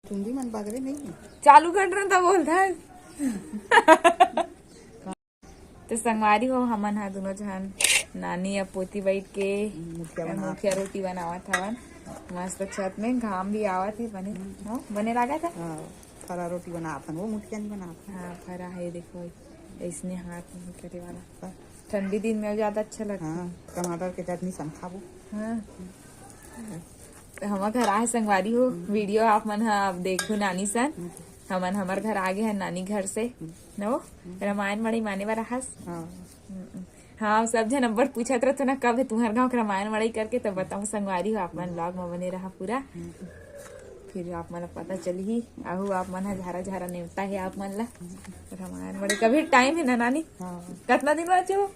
चुंदी मन बागरे नहीं है। चालू कर रहा था बोलता है। तो संगवारी हो हमन हा दोनों जन नानी या पोती बैठ के मुखिया रोटी बनावत हवन। मस्त छत में घाम भी आवत है बने। हाँ बने लगा था। फरा रोटी बनाता वो मुठिया नहीं बनाता। हाँ फरा है देखो इसने हाथ में करे वाला ठंडी दिन में ज्यादा अच्छा लगता है। हाँ, टमाटर के चटनी संग खाबो। हाँ हमार घर आए संगवारी हो वीडियो आप मन हा देखो नानी सन हमन हमार घर आगे है नानी घर से नो रामायण मड़ई माने वाला हस। हाँ सब जन नंबर पूछत रहो ना कब है तुम्हारे गाँव रामायण मड़ई करके तब बताऊँ संगवारी हो आप मन ब्लॉग में बने रहा पूरा फिर आप मन पता चली आहू आप मन झारा झारा नेवता है आप मन ला रामायण मड़ई कभी टाइम है ना नानी। कितना दिन बचे हो।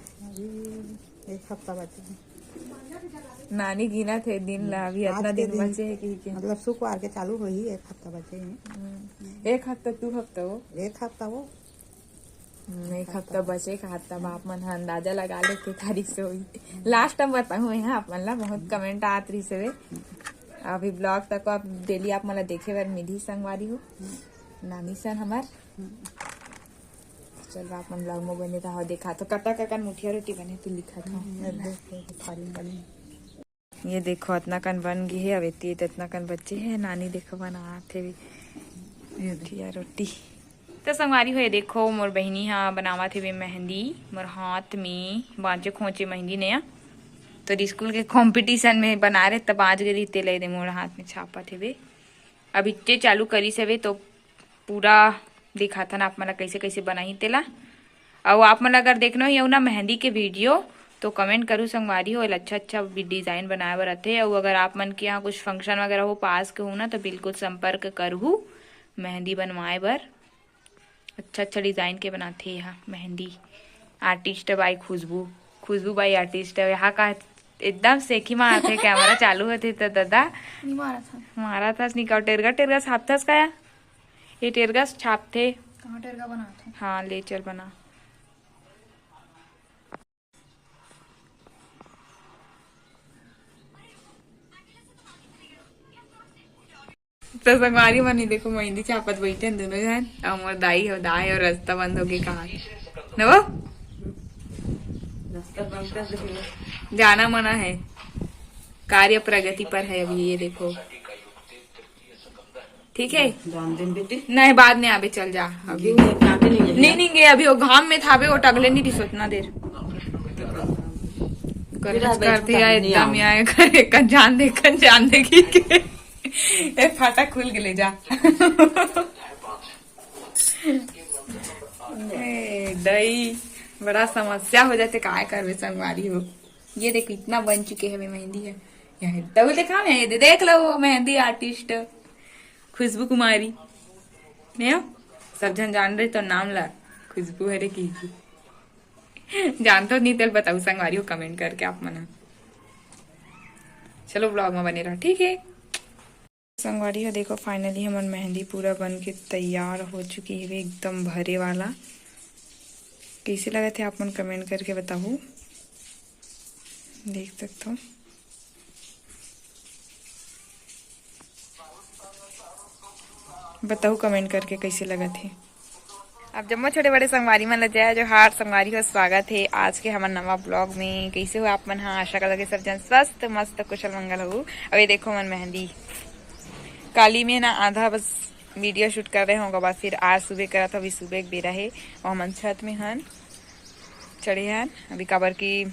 एक हफ्ता बचे नानी गिना थे दिन ला अभी इतना दिन बचे है कि मतलब शुक्रवार के चालू हो ही एक हफ्ता बचे हैं। एक हफ्ता तू हफ्ता हो एक हफ्ता वो एक हफ्ता बचे का हफ्ता बाप मन अंदाजा लगा ले के तारीख से हुई लास्ट टाइम बताऊ यहाँ आप मन ला बहुत कमेंट आत रही से अभी ब्लॉग तक आप डेली आप मला देखे बार मिली संगवारी हो नानी सन हमार। चलो आप मन ब्लॉग में बने था देखा तो कटा कका मुठिया रोटी बने तो लिखा था। ये देखो इतना कन बन गई है अब इतना कन बच्चे है नानी देखो बना थे मुठिया रोटी। तो संगवारी हो देखो मोर बहनी हाँ बनावा थे मेहंदी मोर हाथ में बाँचे खोचे मेहंदी नया तो स्कूल के कंपटीशन में बना रहे तब आज गई ते ले दे मोर हाथ में छापा थे वे अब इतने चालू करी से वे तो पूरा दिखा था ना आप मला कैसे कैसे बनाई तेला और आप मला अगर देखना हो ना मेहंदी के वीडियो तो कमेंट करूँ संगवारी हो अच्छा डिजाइन बनाए बर रहे और अगर आप मन के यहाँ कुछ फंक्शन वगैरह हो पास के हो ना तो बिल्कुल संपर्क करूँ मेहंदी बनवाए बर अच्छा डिजाइन के बनाते यहाँ mehndi. Artist by Khushbu by artist यहाँ का एकदम सेखी में आते कैमरा चालू होते तो दादा मारा था निकाल टेरगा छाप था क्या ये टेरगा छाप थे कहाँ टेरगा बनाते। हाँ ले चल बना तो संगवारी मनी देखो मेहंदी छापत बैठे दोनों जन और दाई और रास्ता बंद हो गई कहा न जाना मना है कार्य प्रगति पर है अभी ये देखो ठीक है नहीं बाद में आबे चल जा अभी नहीं गए अभी वो घाम में था वो टगले नहीं दिसो उतना देर करते एकदम जान देखी के फाटा खुल के ले जा दही बड़ा समस्या हो जाते काय करवे संगवारी हो। ये देखो इतना बन चुके हैं मेहंदी है यहाँ तब देखा मेहंदी देख लो मेहंदी आर्टिस्ट खुशबू कुमारी नहीं सब जन जान रहे तो नाम ला खुशबू है रे की जानते हो नहीं तेल बताऊ संगवारी हो कमेंट करके आप मना। चलो ब्लॉग में बने रहा ठीक है संगवारी हो देखो फाइनली हमारी मेहंदी पूरा बन के तैयार हो चुकी है एकदम भरे वाला। कैसे लगे थे आप मन कमेंट करके बताओ देख सकते हो। बताओ कमेंट करके कैसे लगा थे। अब जम्मो छोटे बड़े संगवारी मन जय जो हार संगवारी हो स्वागत है आज के हमारे नवा ब्लॉग में। कैसे हो आप मन। हाँ आशा कर लगे सब जन स्वस्थ मस्त कुशल मंगल हो। अभी देखो मन मेहंदी काली में ना आधा बस वीडियो शूट कर रहे होगा बाद फिर आज सुबह करा था अभी सुबह एक बेरा है और हम छत में हन चढ़े हन अभी काबर की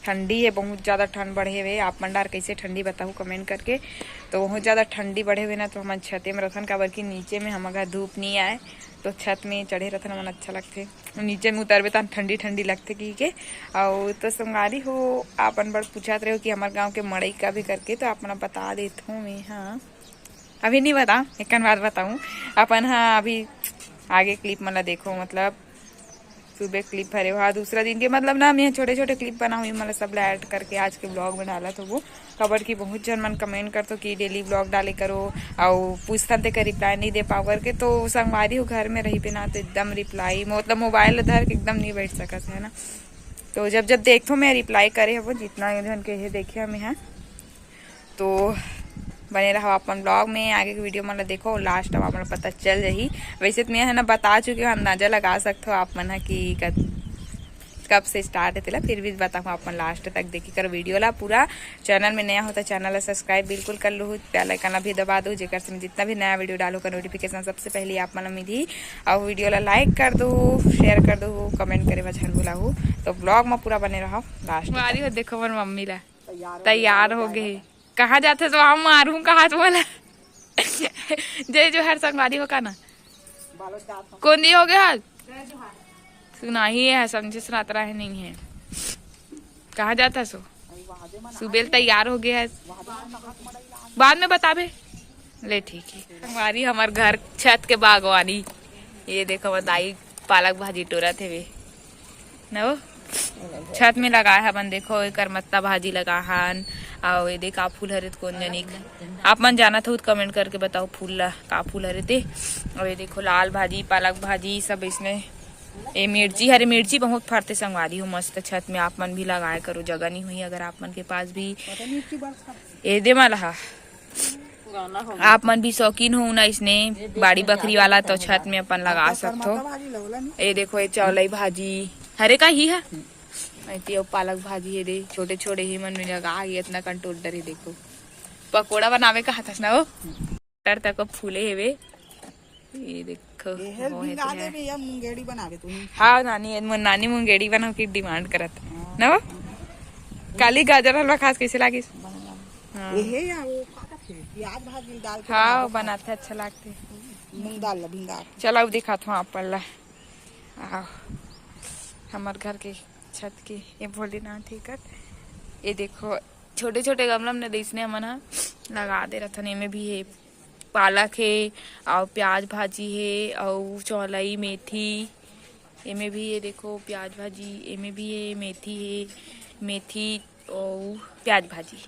ठंडी है बहुत ज़्यादा ठंड बढ़े हुए आप मंडार कैसे ठंडी बताओ कमेंट करके। तो बहुत ज़्यादा ठंडी बढ़े हुए ना तो हम छते में रथन काबर की नीचे में हम अगर धूप नहीं आए तो छत में चढ़े रथन मन अच्छा लगते नीचे में उतरबे तो ठंडी ठंडी लगते की के। और तो संगवारी हो आपन बड़ पूछत रहे हो कि हमारे गाँव के मड़ई का भी करके तो आप बता देता हूँ मैं। हाँ अभी नहीं बता एक बात बताऊँ अपन। हाँ अभी आगे क्लिप मतलब देखो मतलब सुबह क्लिप भरे हुआ दूसरा दिन के मतलब ना मैं छोटे छोटे क्लिप बना हुई मतलब सब ऐड करके आज के ब्लॉग में डाला तो वो खबर की बहुत जन मन कमेंट कर तो कि डेली ब्लॉग डाले करो और पूछता थे का रिप्लाई नहीं दे पाओ करके। तो संगवारी हो घर में रही बिना तो एकदम रिप्लाई मतलब मोबाइल धर के एकदम नहीं बैठ सकत है ना। तो जब जब देखो मैं रिप्लाई करे वो जितना जन के देखे हमें है तो बने रहो अपन ब्लॉग में। आगे की वीडियो मतलब देखो लास्ट अब आप पता चल जाही। वैसे तो मैं है ना बता चुकी हूँ, अंदाजा लगा सकते हो आप मन कि कब से स्टार्ट है, फिर भी बताऊँ अपन लास्ट तक देखी कर वीडियो ला पूरा। चैनल में नया होता चैनल सब्सक्राइब बिल्कुल कर लो, बेल आइकन भी दबा दो, जेकर से जितना भी नया वीडियो डालो का नोटिफिकेशन सबसे पहले आप मन मिली। और वीडियो ला लाइक कर दो, शेयर कर दो, कमेंट करे बछन बुलाऊ। तो ब्लॉग में पूरा बने रहो लास्ट हो। देखो मोर मम्मी ला तैयार हो गए। कहाँ जाते तो हम मारू कहा तुम्हारा जय जोहर संगवारी हो का ना कौन दी हो गया सुना ही है, समझे सुनाता है नहीं है। कहाँ जाता सो सुबेल तैयार हो गया है, बाद में बताबे ले ठीक है। हमारी हमार घर छत के बागवानी, ये देखो दाई पालक भाजी टोरा थे वे न छत में लगाया है अपन। देखो एक मत्ता भाजी लगा हन और ये देखा फूल हरे कौन जनिक आप मन जाना था कमेंट करके बताओ फूल ला का फूल हरे थे। और ये देखो लाल भाजी पालक भाजी सब इसमें। ये मिर्ची हरी मिर्ची बहुत फरते संगवारी हो मस्त। छत में आप मन भी लगाया करो, जगह नहीं हुई अगर आप मन के पास भी ये दे माला आप मन भी शौकीन हो ना इसने बाड़ी बकरी वाला तो छत में अपन लगा सकते हो। ये देखो ये चौलाई भाजी हरे का ही है, पालक भाजी है दे छोटे छोटे ही मन में लगा इतना कंटोलर है। देखो पकोड़ा बनावे का हाथ ना वो टर तक फूले है वे। ये देखो मुंगेड़ी बनावे तू। हाँ नानी मुंगेड़ी बनाओ की डिमांड करत ना वो। काली गाजर हलवा खास कैसे लागे? हाँ बनाते अच्छा लगते मूंग दाल भिंगा। चलो अब दिखाता हूँ आप ला हमारे घर के छत की ये भोलेनाथ ही कर। ये देखो छोटे छोटे गमला में इसने मना लगा दे रहा था। इनमें भी है पालक है और प्याज भाजी है और चौलाई मेथी। इनमें भी ये देखो प्याज भाजी, इनमें भी है मेथी है, मेथी और प्याज भाजी।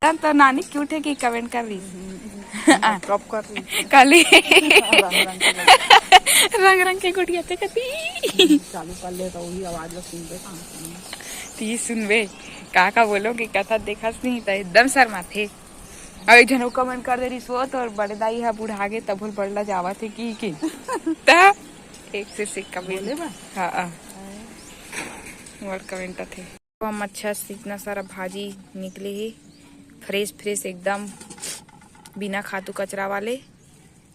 तो नानी क्यूट है कि कमेंट कर रही टॉप कर रही काली रंग रंग के गुड़िया थे कती चालू कर ले तो वही आवाज लो सुन ती सुनबे का बोलोगे कथा देखा नहीं तो एकदम शर्मा थे। और जन कमेंट कर दे रही सोत और बड़े दाई है बूढ़ा गे तब बड़ला जावा थे की ता एक से सिक्का बोले हाँ और कमेंट थे। हम अच्छा से इतना सारा भाजी निकले है फ्रेश फ्रेश एकदम बिना खातू कचरा वाले।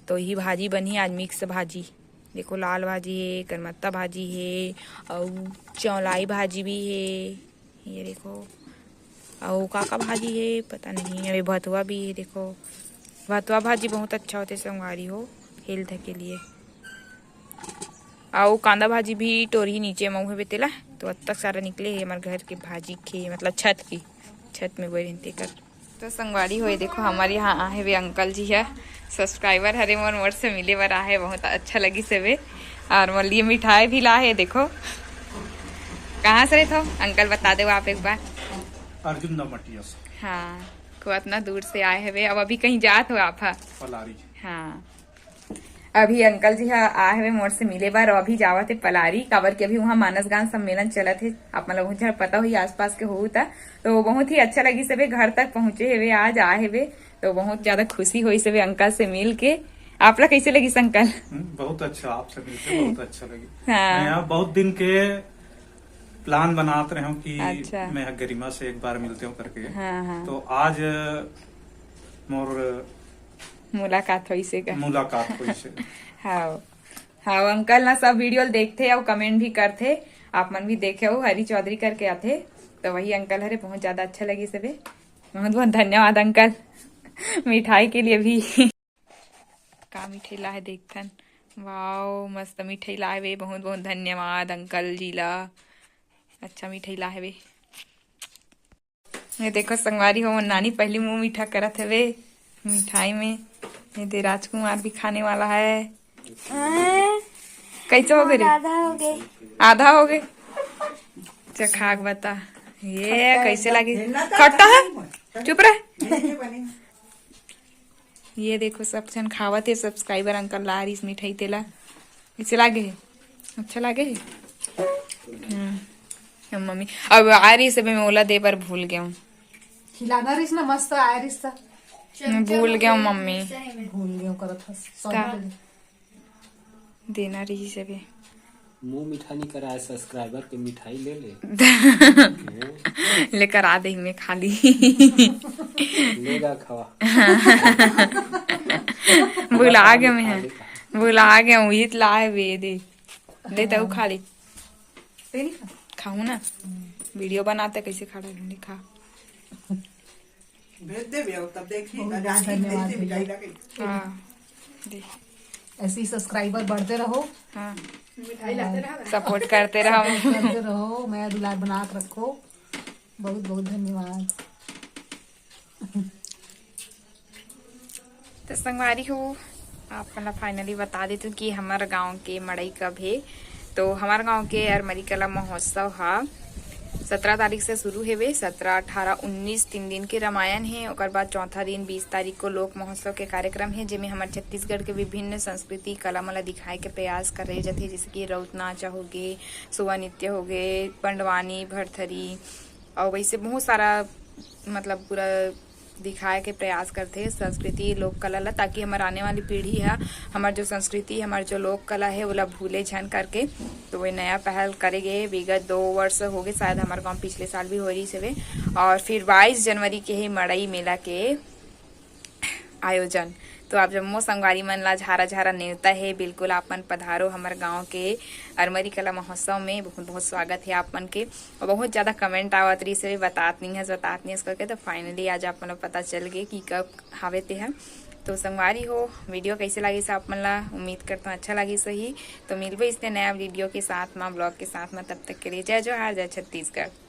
तो ही भाजी बनी आज मिक्स भाजी। देखो लाल भाजी है, करमत्ता भाजी है और चौलाई भाजी भी है। ये देखो और काका भाजी है पता नहीं। अरे भतुआ भी है, देखो भतुआ भाजी बहुत अच्छा होते संगवारी हो हेल्थ के लिए। और कांदा भाजी भी टोरी नीचे मऊ बेतेला तो अब तक सारा निकले है हमारे घर के भाजी के मतलब छत में बोलते कर। तो संगवारी हो देखो हमारे यहाँ आए वे अंकल जी है सब्सक्राइबर हरे मोर से मिले बर आहे बहुत अच्छा लगी से वे। और मोर लिए मिठाई भी ला है। देखो कहाँ से तो अंकल बता दो आप एक बार। अर्जुन मटिया से। हाँ को इतना दूर से आए हैं वे। अब अभी कहीं जात हो आप? पलारी। हाँ अभी अंकल जी आए हुए मोर से मिले बार अभी जावा थे पलारी काबर के अभी वहाँ मानस गान सम्मेलन चला थे। आप मतलब पता हुई आसपास के हो था तो बहुत ही अच्छा लगी सभी घर तक पहुंचे हुए आज आए हुए तो बहुत ज्यादा खुशी हुई सभी अंकल से मिल के। आप लोग कैसे लगी अंकल? बहुत अच्छा आपसे मिलकर बहुत अच्छा लगी। हाँ। मैं यहाँ बहुत दिन के प्लान बनाते रहे हूँ कि अच्छा। मैं गरिमा से एक बार मिलते हूँ करके। हाँ। तो आज मोर मुलाकात हुई से मुलाकात हुई से। हाँ अंकल ना सब वीडियो देखते और कमेंट भी करते। आप मन भी देखे हो हरी चौधरी करके आते तो वही अंकल हरे बहुत ज्यादा अच्छा लगी सभी। बहुत बहुत धन्यवाद अंकल मिठाई के लिए भी। का मिठाई ला है देखथन वाओ मस्त मिठाई ला है। बहुत बहुत धन्यवाद अंकल जी ला अच्छा मिठाई ला है वे। ये देखो संगवारी हो नानी पहली मुंह मीठा करत है वे मिठाई में। ये दे राजकुमार भी खाने वाला है। कैसे हो गए? आधा हो गए चखाक बता ये कैसे लगे? खट्टा है चुप रहे। ये देखो सब जन खावत है सब्सक्राइबर अंकल ला रही इस मिठाई तेला कैसे लागे है? अच्छा लागे है। मम्मी अब आ रही सब मैं ओला दे पर भूल गया हूँ खिलाना रिस ना मस्त आयरिस सा भूल गया मम्मी भूल गए करत हस का? सॉरी देना रही से भी मुंह मीठा नहीं कराए सब्सक्राइबर के मिठाई ले ले लेकर आ दे में खाली लेगा खवा भुला गया मैं भुला गया हूँ ये लाए वे दे लेता हूँ खाली तेरी खाऊं ना वीडियो बनाते कैसे खा रहे खा भेज दे भैया तब देखिए बहुत धन्यवाद भैया। हाँ दे ऐसे ही सब्सक्राइबर बढ़ते रहो हाँ सपोर्ट करते रहो करते रहो मैं दुलार बना के रखो बहुत बहुत धन्यवाद। तो संगवारी हो आप मतलब फाइनली बता देते कि हमारे गांव के मड़ई कब है। तो हमारे गांव के अरमरी कला महोत्सव हा 17 तारीख से शुरू है वे 17, 18, 19 3 दिन के रामायण है। और बाद चौथा दिन 20 तारीख को लोक महोत्सव के कार्यक्रम है जिसमें हमारे छत्तीसगढ़ के विभिन्न संस्कृति कला मला दिखाए के प्रयास कर रहे जाते जैसे कि रउत नाचा हो गए, सुवा नृत्य हो गए, पंडवानी, भरथरी और वैसे बहुत सारा मतलब पूरा दिखाए के प्रयास करते हैं संस्कृति लोक कला ला, ताकि हमारे आने वाली पीढ़ी है हमारी जो संस्कृति हमारी जो लोक कला है वो भूले झन करके। तो वही नया पहल करेंगे। विगत 2 वर्ष हो गए शायद हमारे गांव पिछले साल भी हो रही से। और फिर 22 जनवरी के ही मड़ई मेला के आयोजन। तो आप जम्मो संगवारी मन ला झारा झारा नेवता है बिल्कुल आप मन पधारो हमारे गांव के अरमरी कला महोत्सव में। बहुत बहुत स्वागत है आप मन के। और बहुत ज्यादा कमेंट आवत रही से बतात नहीं है करके। तो फाइनली आज आप मन पता चल गए कि कब हावे ते है। तो संगवारी हो वीडियो कैसे लगी से आप मन ला उम्मीद करता हूँ अच्छा लगी सही। तो मिलबे इसने नया वीडियो के साथ में ब्लॉग के साथ में। तब तक के लिए जय जोहार जय छत्तीसगढ़।